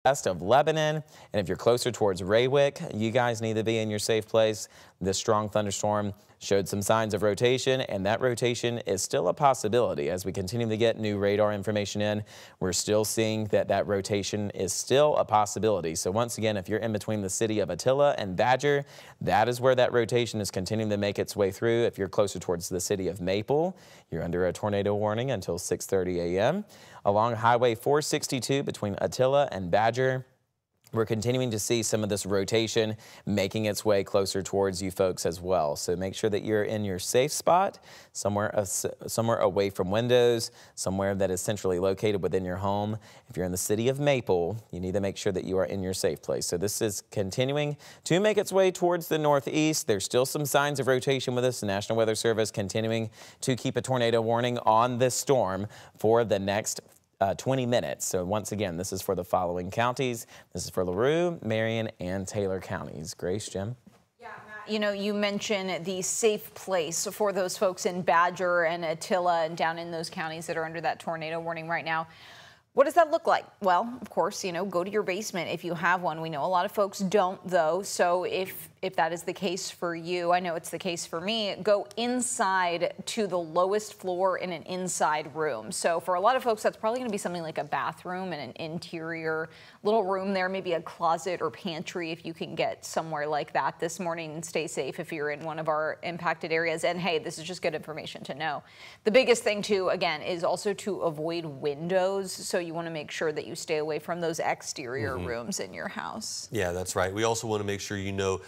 west of Lebanon, and if you're closer towards Raywick, you guys need to be in your safe place. This strong thunderstorm showed some signs of rotation, and that rotation is still a possibility. As we continue to get new radar information in, we're still seeing that rotation is still a possibility. So once again, if you're in between the city of Attila and Badger, that is where that rotation is continuing to make its way through. If you're closer towards the city of Maple, you're under a tornado warning until 6:30 a.m. Along Highway 462 between Attila and Badger, we're continuing to see some of this rotation making its way closer towards you folks as well. So make sure that you're in your safe spot, somewhere away from windows, somewhere that is centrally located within your home. If you're in the city of Maple, you need to make sure that you are in your safe place. So this is continuing to make its way towards the northeast. There's still some signs of rotation with us. The National Weather Service continuing to keep a tornado warning on this storm for the next 20 minutes. So once again, this is for the following counties. This is for LaRue, Marion, and Taylor counties. Grace, Jim? Yeah, Matt, you know, you mentioned the safe place for those folks in Badger and Attila and down in those counties that are under that tornado warning right now. What does that look like? Well, of course, you know, go to your basement if you have one. We know a lot of folks don't, though. So if that is the case for you, I know it's the case for me, go inside to the lowest floor in an inside room. So for a lot of folks, that's probably going to be something like a bathroom and an interior little room there, maybe a closet or pantry if you can get somewhere like that this morning, and stay safe if you're in one of our impacted areas. And hey, this is just good information to know. The biggest thing too, again, is also to avoid windows. So you want to make sure that you stay away from those exterior rooms in your house. Yeah, that's right. We also want to make sure you know,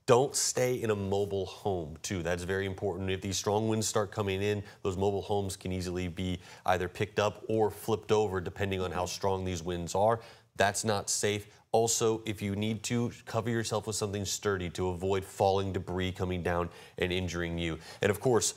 don't stay in a mobile home too. That's very important. If these strong winds start coming in, those mobile homes can easily be either picked up or flipped over depending on how strong these winds are. That's not safe. Also, if you need to, cover yourself with something sturdy to avoid falling debris coming down and injuring you. And of course,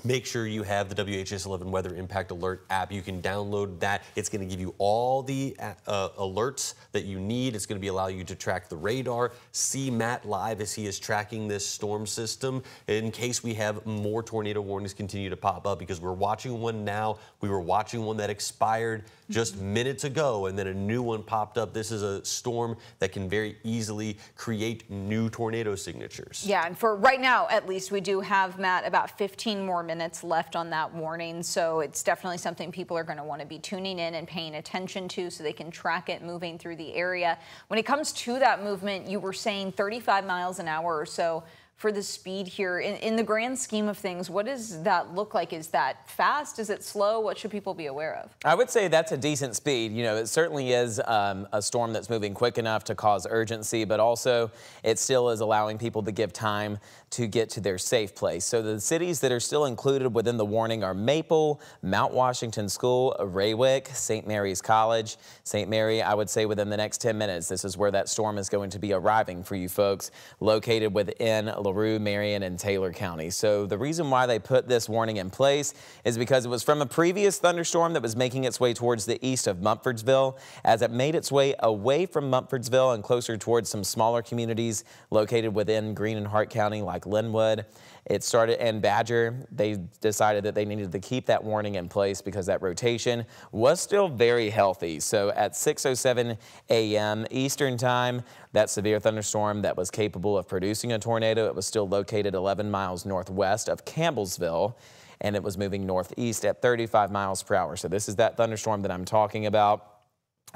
make sure you have the WHS 11 Weather Impact Alert app. You can download that. It's going to give you all the alerts that you need. It's going to allow you to track the radar, see Matt live as he is tracking this storm system in case we have more tornado warnings continue to pop up, because we're watching one now. We were watching one that expired just minutes ago, and then a new one popped up. This is a storm that can very easily create new tornado signatures. Yeah, and for right now, at least, we do have, Matt, about 15 more minutes left on that warning. So it's definitely something people are going to want to be tuning in and paying attention to so they can track it moving through the area. When it comes to that movement, you were saying 35 miles an hour or so for the speed here. In the grand scheme of things, what does that look like? Is that fast? Is it slow? What should people be aware of? I would say that's a decent speed. You know, it certainly is a storm that's moving quick enough to cause urgency, but also it still is allowing people to give time to get to their safe place. So the cities that are still included within the warning are Maple, Mount Washington School, Raywick, St. Mary's College. St. Mary, I would say within the next 10 minutes, this is where that storm is going to be arriving for you folks, located within LaRue, Marion, and Taylor County. So the reason why they put this warning in place is because it was from a previous thunderstorm that was making its way towards the east of Mumfordsville. As it made its way away from Mumfordsville and closer towards some smaller communities located within Greene and Hart County like Linwood, it started in Badger. They decided that they needed to keep that warning in place because that rotation was still very healthy. So at 6:07 a.m. Eastern time, that severe thunderstorm that was capable of producing a tornado, it was still located 11 miles northwest of Campbellsville, and it was moving northeast at 35 miles per hour. So this is that thunderstorm that I'm talking about.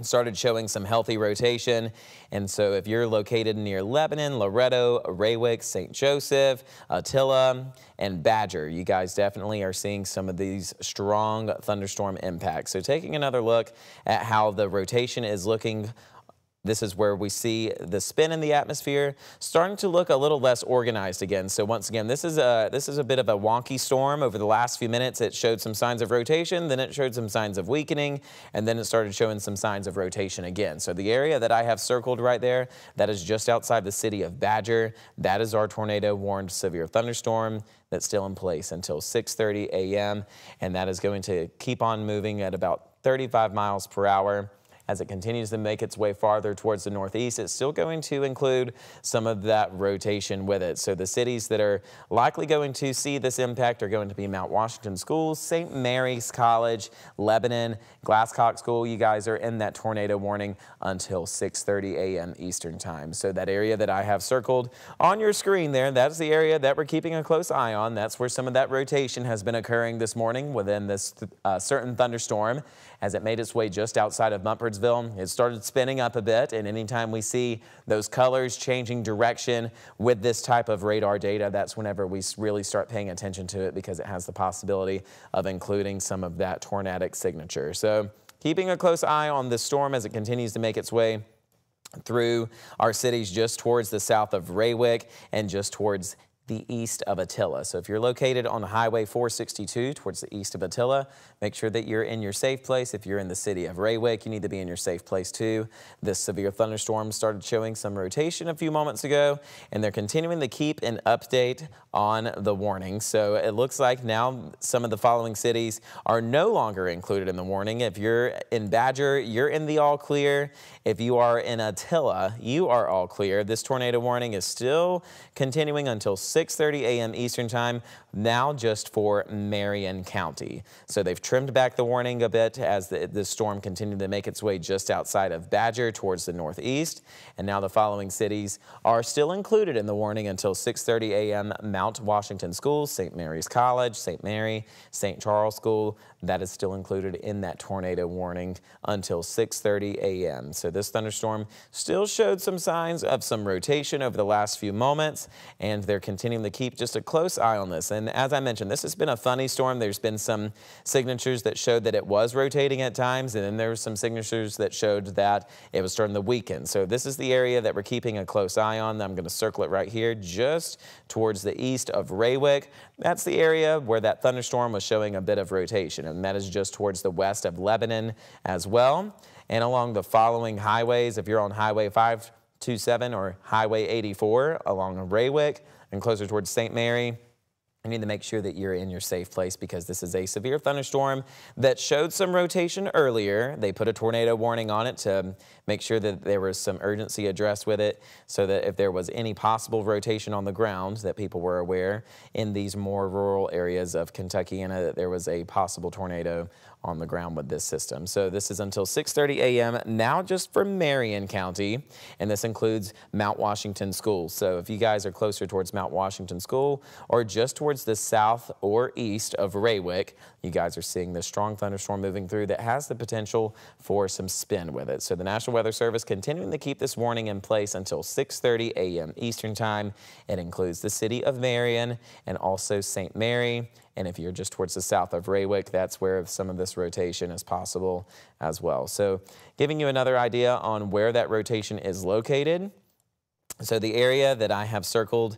Started showing some healthy rotation. And so if you're located near Lebanon, Loretto, Raywick, St. Joseph, Attila, and Badger, you guys definitely are seeing some of these strong thunderstorm impacts. So taking another look at how the rotation is looking, this is where we see the spin in the atmosphere starting to look a little less organized again. So once again, this is a bit of a wonky storm. Over the last few minutes, it showed some signs of rotation, then it showed some signs of weakening, and then it started showing some signs of rotation again. So the area that I have circled right there, that is just outside the city of Badger. That is our tornado warned severe thunderstorm that's still in place until 6:30 a.m. And that is going to keep on moving at about 35 miles per hour. as it continues to make its way farther towards the northeast, it's still going to include some of that rotation with it. So the cities that are likely going to see this impact are going to be Mount Washington Schools, St. Mary's College, Lebanon, Glasscock School. You guys are in that tornado warning until 6:30 a.m. Eastern time. So that area that I have circled on your screen there, that's the area that we're keeping a close eye on. That's where some of that rotation has been occurring this morning within this certain thunderstorm. As it made its way just outside of Mumfordsville, it started spinning up a bit, and anytime we see those colors changing direction with this type of radar data, that's whenever we really start paying attention to it, because it has the possibility of including some of that tornadic signature. So keeping a close eye on this storm as it continues to make its way through our cities just towards the south of Raywick and just towards the east of Attila. So if you're located on Highway 462 towards the east of Attila, make sure that you're in your safe place. If you're in the city of Raywick, you need to be in your safe place too. This severe thunderstorm started showing some rotation a few moments ago, and they're continuing to keep an update on the warning. So it looks like now some of the following cities are no longer included in the warning. If you're in Badger, you're in the all clear. If you are in Attila, you are all clear. This tornado warning is still continuing until 6:30 a.m. Eastern time, now just for Marion County. So they've trimmed back the warning a bit as the storm continued to make its way just outside of Badger towards the northeast. And now the following cities are still included in the warning until 6:30 a.m. Mount Washington Schools, St. Mary's College, St. Mary, St. Charles School. That is still included in that tornado warning until 6:30 a.m. So this thunderstorm still showed some signs of some rotation over the last few moments, and they're continuing to keep just a close eye on this. And as I mentioned, this has been a funny storm. There's been some signatures that showed that it was rotating at times, and then there were some signatures that showed that it was starting to weaken. So this is the area that we're keeping a close eye on. I'm going to circle it right here, just towards the east of Raywick. That's the area where that thunderstorm was showing a bit of rotation, and that is just towards the west of Lebanon as well. And along the following highways, if you're on Highway 527 or Highway 84 along Raywick and closer towards St. Mary, you need to make sure that you're in your safe place, because this is a severe thunderstorm that showed some rotation earlier. They put a tornado warning on it to make sure that there was some urgency addressed with it, so that if there was any possible rotation on the ground, that people were aware in these more rural areas of Kentucky, and that there was a possible tornado on the ground with this system. So this is until 6:30 a.m. now just for Marion County, and this includes Mount Washington School. So if you guys are closer towards Mount Washington School or just towards the south or east of Raywick, you guys are seeing this strong thunderstorm moving through that has the potential for some spin with it. So the National Weather Service continuing to keep this warning in place until 6:30 a.m. Eastern time. It includes the city of Marion and also St. Mary. And if you're just towards the south of Raywick, that's where some of this rotation is possible as well. So giving you another idea on where that rotation is located. So the area that I have circled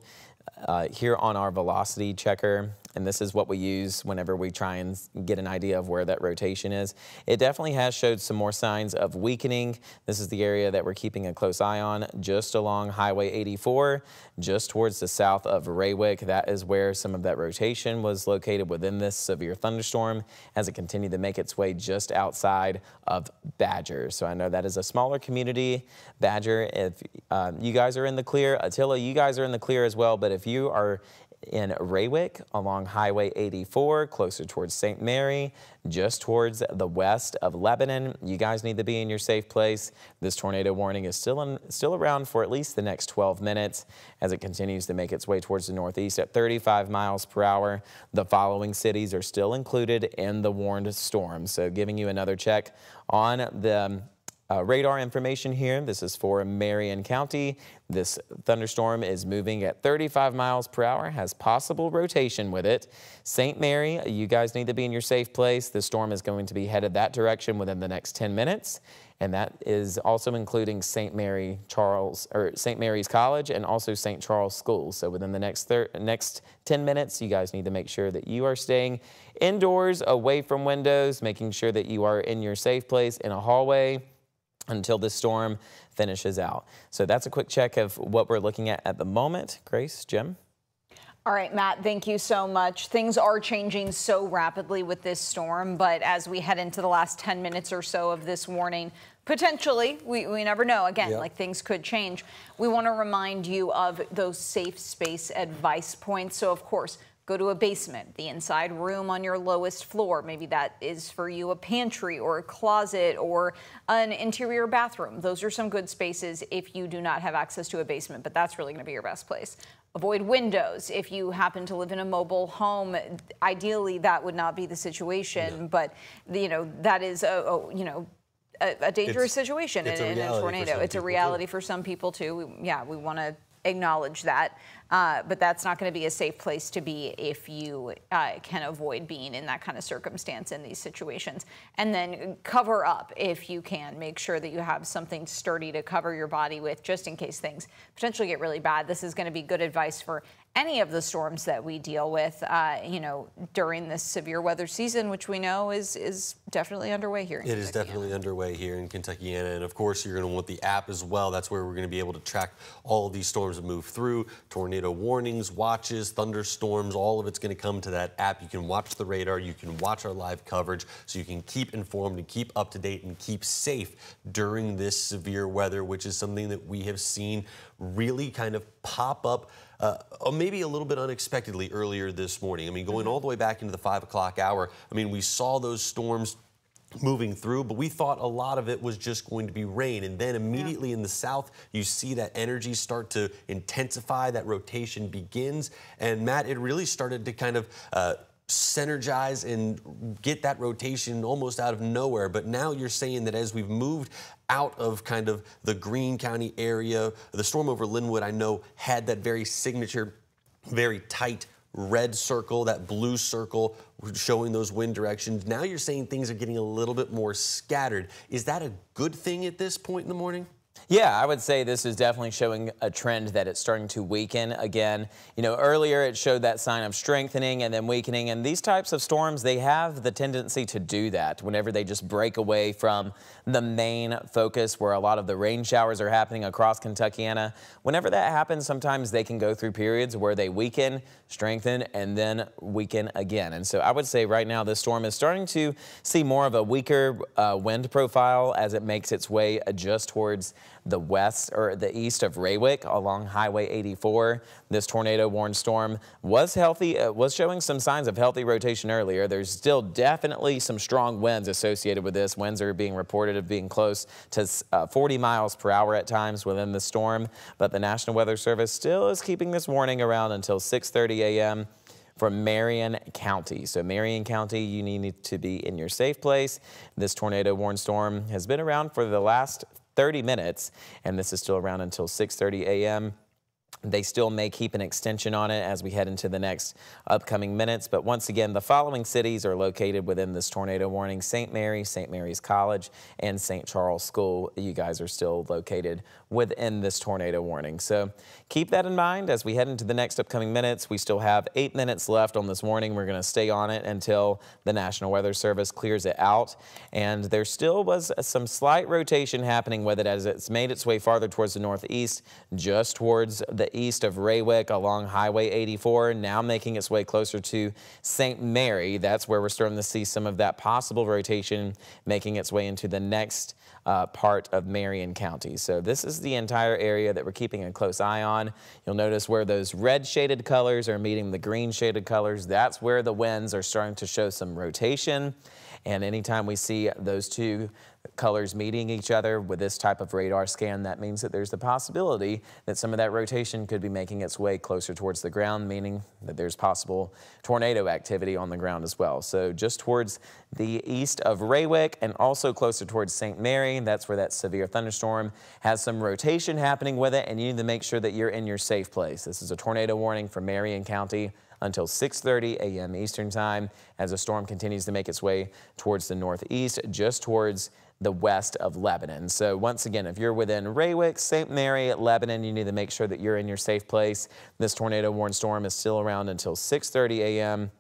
here on our velocity checker, and this is what we use whenever we try and get an idea of where that rotation is. It definitely has showed some more signs of weakening. This is the area that we're keeping a close eye on, just along Highway 84, just towards the south of Raywick. That is where some of that rotation was located within this severe thunderstorm as it continued to make its way just outside of Badger. So I know that is a smaller community. Badger, if you guys are in the clear, Attila, you guys are in the clear as well, but if you are in Raywick along Highway 84, closer towards St. Mary, just towards the west of Lebanon, you guys need to be in your safe place. This tornado warning is still around for at least the next 12 minutes as it continues to make its way towards the northeast at 35 miles per hour. The following cities are still included in the warned storm. So giving you another check on the radar information here. This is for Marion County. This thunderstorm is moving at 35 miles per hour, has possible rotation with it. St. Mary, you guys need to be in your safe place. The storm is going to be headed that direction within the next 10 minutes. And that is also including St. Mary's College and also St. Charles School. So within the next 10 minutes, you guys need to make sure that you are staying indoors, away from windows, making sure that you are in your safe place in a hallway until this storm finishes out. So that's a quick check of what we're looking at the moment. Grace, Jim? All right, Matt, thank you so much. Things are changing so rapidly with this storm, but as we head into the last 10 minutes or so of this warning, potentially, we never know. Again, like things could change. We want to remind you of those safe space advice points. So, of course, go to a basement, the inside room on your lowest floor. Maybe that is for you a pantry or a closet or an interior bathroom. Those are some good spaces if you do not have access to a basement, but that's really going to be your best place. Avoid windows if you happen to live in a mobile home. Ideally, that would not be the situation, but that is a dangerous situation in a tornado. It's a reality for some people too. We want to acknowledge that. But that's not going to be a safe place to be if you can avoid being in that kind of circumstance in these situations. And then cover up if you can. Make sure that you have something sturdy to cover your body with just in case things potentially get really bad. This is going to be good advice for any of the storms that we deal with, during this severe weather season, which we know is definitely underway here. It is definitely underway here in Kentuckiana. And of course, you're going to want the app as well. That's where we're going to be able to track all of these storms that move through, tornado warnings, watches, thunderstorms, all of it's going to come to that app. You can watch the radar, you can watch our live coverage, so you can keep informed and keep up to date and keep safe during this severe weather, which is something that we have seen really kind of pop up maybe a little bit unexpectedly earlier this morning. I mean, going all the way back into the 5 o'clock hour, I mean, we saw those storms moving through, but we thought a lot of it was just going to be rain. And then immediately in the south, you see that energy start to intensify, that rotation begins. And Matt, it really started to kind of synergize and get that rotation almost out of nowhere. But now you're saying that as we've moved out of kind of the Greene County area, the storm over Linwood, I know, had that very signature, very tight red circle, that blue circle showing those wind directions. Now you're saying things are getting a little bit more scattered. Is that a good thing at this point in the morning? Yeah, I would say this is definitely showing a trend that it's starting to weaken again. Earlier it showed that sign of strengthening and then weakening, and these types of storms, they have the tendency to do that whenever they just break away from the main focus where a lot of the rain showers are happening across Kentuckiana. Whenever that happens, sometimes they can go through periods where they weaken, strengthen, and then weaken again. And so I would say right now this storm is starting to see more of a weaker wind profile as it makes its way just towards the west or the east of Raywick along Highway 84. This tornado-warned storm was healthy, was showing some signs of healthy rotation earlier. There's still definitely some strong winds associated with this. Winds are being reported of being close to 40 miles per hour at times within the storm, but the National Weather Service still is keeping this warning around until 6:30 a.m. from Marion County. So Marion County, you need to be in your safe place. This tornado-warned storm has been around for the last 30 minutes, and this is still around until 6:30 a.m. They still may keep an extension on it as we head into the next upcoming minutes. But once again, the following cities are located within this tornado warning: St. Mary, St. Mary's College, and St. Charles School. You guys are still located within this tornado warning. So keep that in mind as we head into the next upcoming minutes. We still have 8 minutes left on this warning. We're going to stay on it until the National Weather Service clears it out. And there still was some slight rotation happening with it as it's made its way farther towards the northeast, just towards the east of Raywick along Highway 84, now making its way closer to St. Mary. That's where we're starting to see some of that possible rotation making its way into the next part of Marion County. So this is the entire area that we're keeping a close eye on. You'll notice where those red shaded colors are meeting the green shaded colors. That's where the winds are starting to show some rotation. And anytime we see those two colors meeting each other with this type of radar scan, that means that there's the possibility that some of that rotation could be making its way closer towards the ground, meaning that there's possible tornado activity on the ground as well. So just towards the east of Raywick and also closer towards St. Mary, that's where that severe thunderstorm has some rotation happening with it, and you need to make sure that you're in your safe place. This is a tornado warning for Marion County until 6:30 a.m. Eastern Time as the storm continues to make its way towards the northeast, just towards the west of Lebanon. So once again, if you're within Raywick, St. Mary, Lebanon, you need to make sure that you're in your safe place. This tornado warned storm is still around until 6:30 a.m.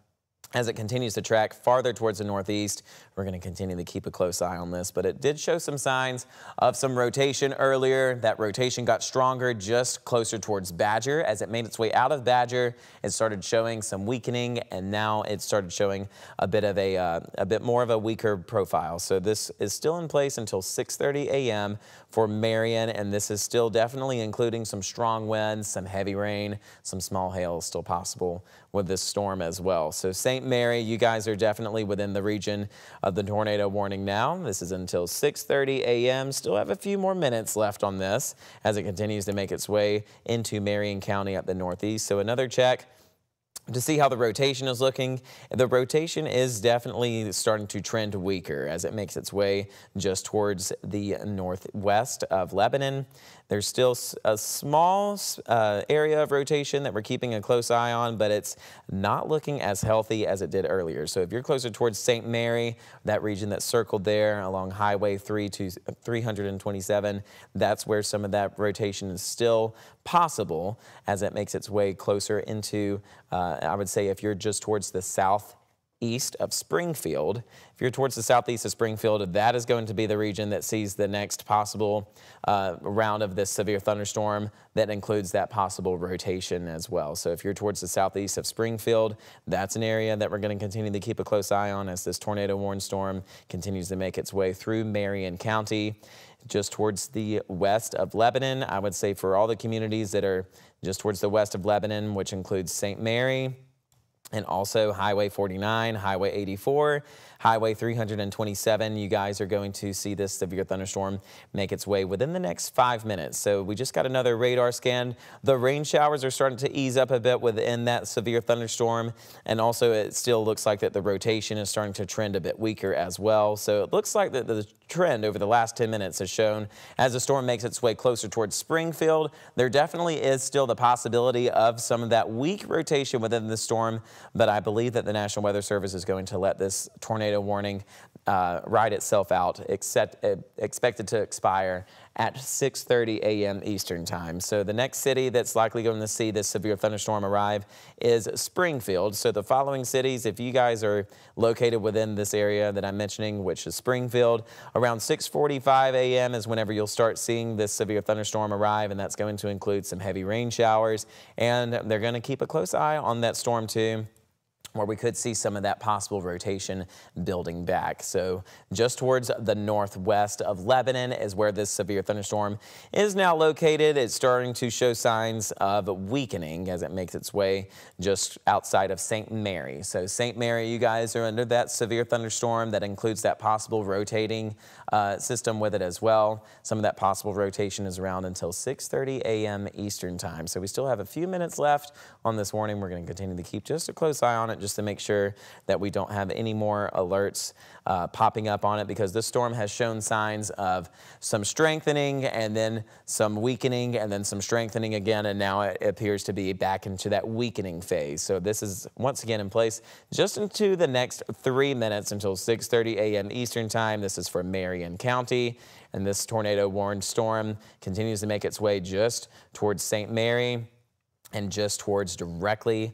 As it continues to track farther towards the northeast, we're going to continue to keep a close eye on this, but it did show some signs of some rotation earlier. That rotation got stronger just closer towards Badger. As it made its way out of Badger, it started showing some weakening, and now it started showing a bit more of a weaker profile. So this is still in place until 6:30 a.m. for Marion, and this is still definitely including some strong winds, some heavy rain, some small hail still possible with this storm as well. So St. Mary, you guys are definitely within the region of the tornado warning now. This is until 6:30 a.m. Still have a few more minutes left on this as it continues to make its way into Marion County up the northeast. So another check to see how the rotation is looking. The rotation is definitely starting to trend weaker as it makes its way just towards the northwest of Lebanon. There's still a small area of rotation that we're keeping a close eye on, but it's not looking as healthy as it did earlier. So if you're closer towards St. Mary, that region that's circled there along Highway 3 to 327, that's where some of that rotation is still possible as it makes its way closer into, I would say if you're just towards the southeast of Springfield. If you're towards the southeast of Springfield, that is going to be the region that sees the next possible round of this severe thunderstorm that includes that possible rotation as well. So if you're towards the southeast of Springfield, that's an area that we're going to continue to keep a close eye on as this tornado warned storm continues to make its way through Marion County. Just towards the west of Lebanon, I would say for all the communities that are just towards the west of Lebanon, which includes St. Mary, and also Highway 49, Highway 84, Highway 327. You guys are going to see this severe thunderstorm make its way within the next 5 minutes. So we just got another radar scan. The rain showers are starting to ease up a bit within that severe thunderstorm. And also it still looks like that the rotation is starting to trend a bit weaker as well. So it looks like that the trend over the last 10 minutes has shown as the storm makes its way closer towards Springfield, there definitely is still the possibility of some of that weak rotation within the storm. But I believe that the National Weather Service is going to let this tornado warning ride itself out, expected to expire at 6:30 a.m. Eastern time. So the next city that's likely going to see this severe thunderstorm arrive is Springfield. So the following cities, if you guys are located within this area that I'm mentioning, which is Springfield, around 6:45 a.m. is whenever you'll start seeing this severe thunderstorm arrive, and that's going to include some heavy rain showers. And they're going to keep a close eye on that storm too, where we could see some of that possible rotation building back. So just towards the northwest of Lebanon is where this severe thunderstorm is now located. It's starting to show signs of weakening as it makes its way just outside of St. Mary. So St. Mary, you guys are under that severe thunderstorm that includes that possible rotating system with it as well. Some of that possible rotation is around until 6:30 a.m. Eastern time. So we still have a few minutes left on this warning. We're going to continue to keep just a close eye on it, just to make sure that we don't have any more alerts popping up on it, because this storm has shown signs of some strengthening and then some weakening and then some strengthening again, and now it appears to be back into that weakening phase. So this is once again in place just into the next 3 minutes until 6:30 a.m. Eastern time. This is for Marion County, and this tornado warned storm continues to make its way just towards St. Mary and just towards directly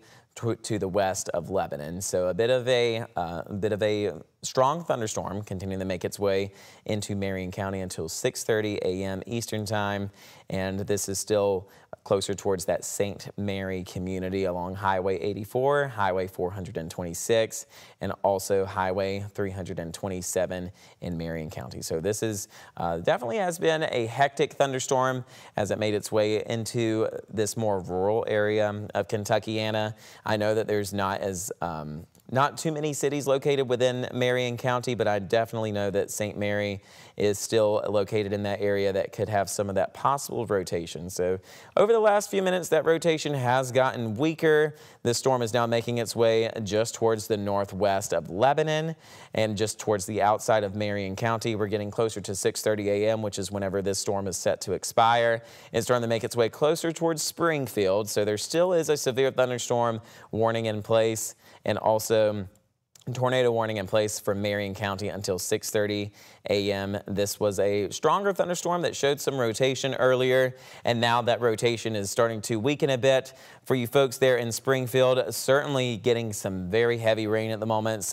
to the west of Lebanon. So a bit of a strong thunderstorm continuing to make its way into Marion County until 6:30 a.m. Eastern time. And this is still closer towards that St. Mary community along Highway 84, Highway 426, and also Highway 327 in Marion County. So this is definitely has been a hectic thunderstorm as it made its way into this more rural area of Kentuckiana. I know that there's not too many cities located within Marion County, but I definitely know that St. Mary is still located in that area that could have some of that possible rotation. So over the last few minutes, that rotation has gotten weaker. This storm is now making its way just towards the northwest of Lebanon and just towards the outside of Marion County. We're getting closer to 6:30 a.m., which is whenever this storm is set to expire. It's starting to make its way closer towards Springfield. So there still is a severe thunderstorm warning in place, and also tornado warning in place for Marion County until 6:30 a.m. This was a stronger thunderstorm that showed some rotation earlier, and now that rotation is starting to weaken a bit. For you folks there in Springfield, certainly getting some very heavy rain at the moment,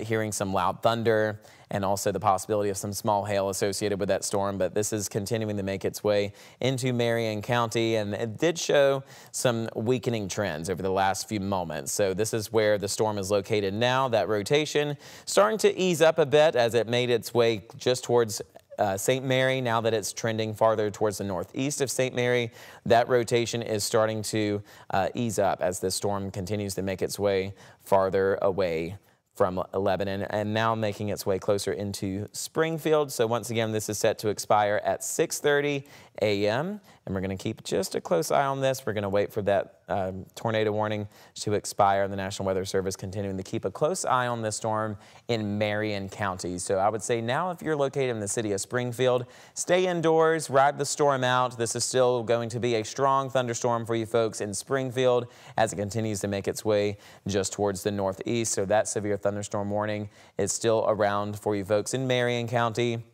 hearing some loud thunder, and also the possibility of some small hail associated with that storm. But this is continuing to make its way into Marion County, and it did show some weakening trends over the last few moments. So this is where the storm is located now. That rotation starting to ease up a bit as it made its way just towards St. Mary. Now that it's trending farther towards the northeast of St. Mary, that rotation is starting to ease up as this storm continues to make its way farther away from Lebanon and now making its way closer into Springfield. So once again, this is set to expire at 6:30 a.m. and we're going to keep just a close eye on this. We're going to wait for that tornado warning to expire. The National Weather Service continuing to keep a close eye on this storm in Marion County. So I would say now if you're located in the city of Springfield, stay indoors, ride the storm out. This is still going to be a strong thunderstorm for you folks in Springfield as it continues to make its way just towards the northeast. So that severe thunderstorm warning is still around for you folks in Marion County.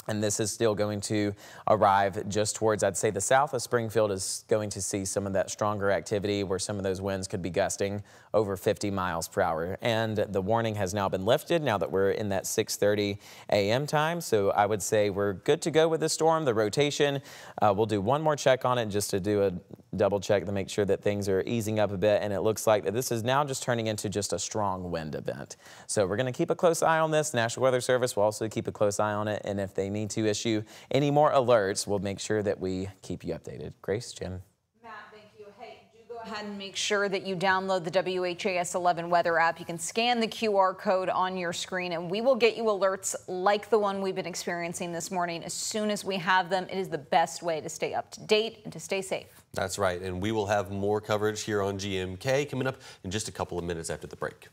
And this is still going to arrive just towards, I'd say, the south of Springfield is going to see some of that stronger activity where some of those winds could be gusting over 50 miles per hour. And the warning has now been lifted now that we're in that 6:30 a.m. time. So I would say we're good to go with the storm. The rotation, we'll do one more check on it just to do a double check to make sure that things are easing up a bit. And it looks like that this is now just turning into just a strong wind event. So we're going to keep a close eye on this. National Weather Service will also keep a close eye on it. And if they need to issue any more alerts, we'll make sure that we keep you updated. Grace, Jim. Matt, thank you. Hey, do go ahead and make sure that you download the WHAS 11 weather app. You can scan the QR code on your screen, and we will get you alerts like the one we've been experiencing this morning as soon as we have them. It is the best way to stay up to date and to stay safe. That's right, and we will have more coverage here on GMK coming up in just a couple of minutes after the break.